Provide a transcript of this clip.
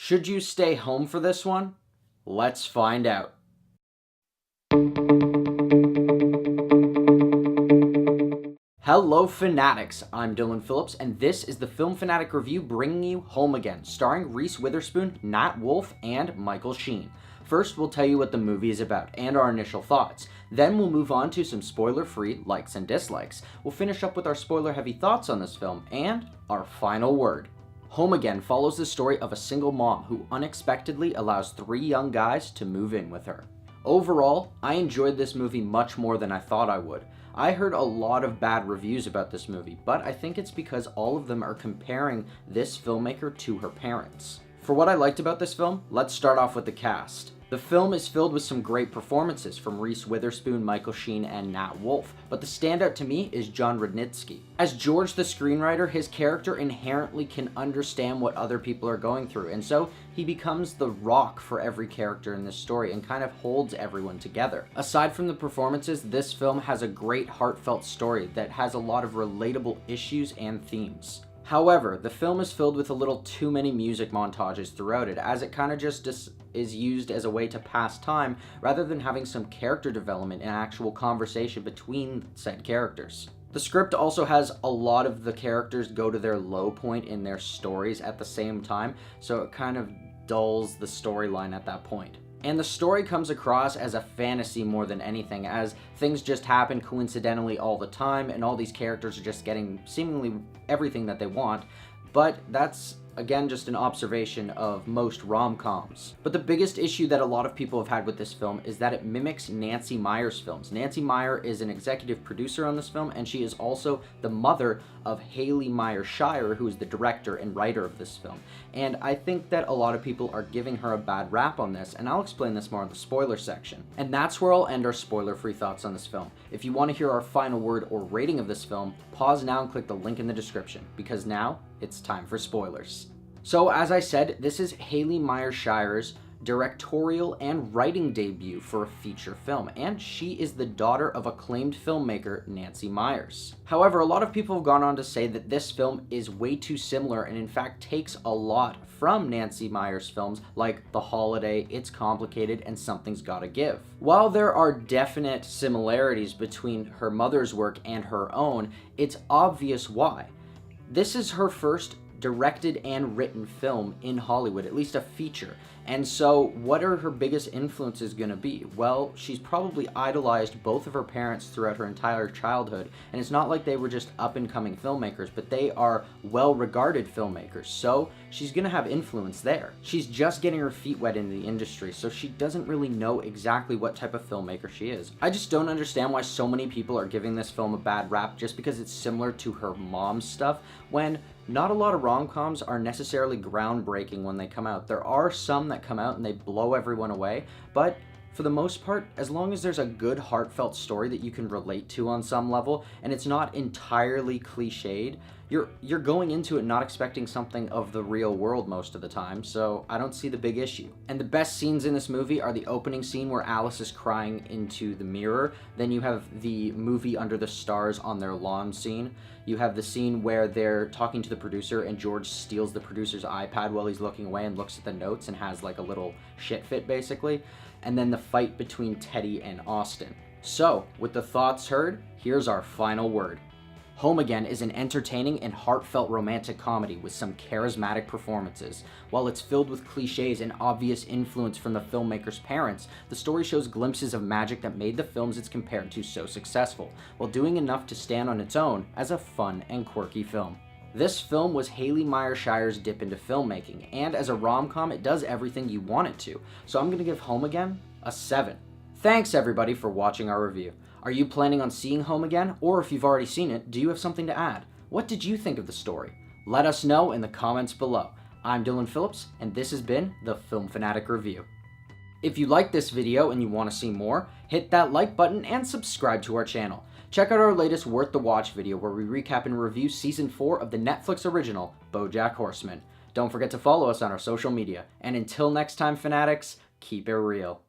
Should you stay home for this one? Let's find out. Hello Fanatics, I'm Dylan Phillips, and this is the Film Fanatic Review bringing you Home Again, starring Reese Witherspoon, Nat Wolff, and Michael Sheen. First, we'll tell you what the movie is about and our initial thoughts. Then we'll move on to some spoiler-free likes and dislikes. We'll finish up with our spoiler-heavy thoughts on this film, and our final word. Home Again follows the story of a single mom who unexpectedly allows 3 young guys to move in with her. Overall, I enjoyed this movie much more than I thought I would. I heard a lot of bad reviews about this movie, but I think it's because all of them are comparing this filmmaker to her parents. For what I liked about this film, let's start off with the cast. The film is filled with some great performances from Reese Witherspoon, Michael Sheen, and Nat Wolff, but the standout to me is John Rudnitsky. As George the screenwriter, his character inherently can understand what other people are going through, and so he becomes the rock for every character in this story and kind of holds everyone together. Aside from the performances, this film has a great heartfelt story that has a lot of relatable issues and themes. However, the film is filled with a little too many music montages throughout it, as it kind of just is used as a way to pass time rather than having some character development and actual conversation between said characters. The script also has a lot of the characters go to their low point in their stories at the same time, so it kind of dulls the storyline at that point. And the story comes across as a fantasy more than anything, as things just happen coincidentally all the time, and all these characters are just getting seemingly everything that they want, but that's again just an observation of most rom-coms. But the biggest issue that a lot of people have had with this film is that it mimics Nancy Meyers' films. Nancy Meyer is an executive producer on this film, and she is also the mother of Hallie Meyers-Shyer, who is the director and writer of this film. And I think that a lot of people are giving her a bad rap on this, and I'll explain this more in the spoiler section. And that's where I'll end our spoiler-free thoughts on this film. If you want to hear our final word or rating of this film, pause now and click the link in the description, because now it's time for spoilers. So as I said, this is Hallie Meyers-Shyer's directorial and writing debut for a feature film, and she is the daughter of acclaimed filmmaker Nancy Meyers. However, a lot of people have gone on to say that this film is way too similar and in fact takes a lot from Nancy Meyers' films like The Holiday, It's Complicated, and Something's Gotta Give. While there are definite similarities between her mother's work and her own, it's obvious why. This is her first directed and written film in Hollywood, at least a feature. And so what are her biggest influences going to be? Well, she's probably idolized both of her parents throughout her entire childhood, and it's not like they were just up-and-coming filmmakers, but they are well-regarded filmmakers, so she's going to have influence there. She's just getting her feet wet in the industry, so she doesn't really know exactly what type of filmmaker she is. I just don't understand why so many people are giving this film a bad rap just because it's similar to her mom's stuff, when not a lot of rom-coms are necessarily groundbreaking when they come out. There are some that come out and they blow everyone away, but for the most part, as long as there's a good heartfelt story that you can relate to on some level, and it's not entirely cliched, you're going into it not expecting something of the real world most of the time, so I don't see the big issue. And the best scenes in this movie are the opening scene where Alice is crying into the mirror, then you have the movie Under the Stars on their lawn scene, you have the scene where they're talking to the producer and George steals the producer's iPad while he's looking away and looks at the notes and has like a little shit fit basically, and then the fight between Teddy and Austin. So, with the thoughts heard, here's our final word. Home Again is an entertaining and heartfelt romantic comedy with some charismatic performances. While it's filled with cliches and obvious influence from the filmmaker's parents, the story shows glimpses of magic that made the films it's compared to so successful, while doing enough to stand on its own as a fun and quirky film. This film was Hallie Meyers-Shyer's dip into filmmaking, and as a rom-com, it does everything you want it to, so I'm gonna give Home Again a 7. Thanks everybody for watching our review. Are you planning on seeing Home Again? Or if you've already seen it, do you have something to add? What did you think of the story? Let us know in the comments below. I'm Dylan Phillips, and this has been the Film Fanatic Review. If you liked this video and you want to see more, hit that like button and subscribe to our channel. Check out our latest Worth the Watch video where we recap and review Season 4 of the Netflix original, BoJack Horseman. Don't forget to follow us on our social media. And until next time, Fanatics, keep it real.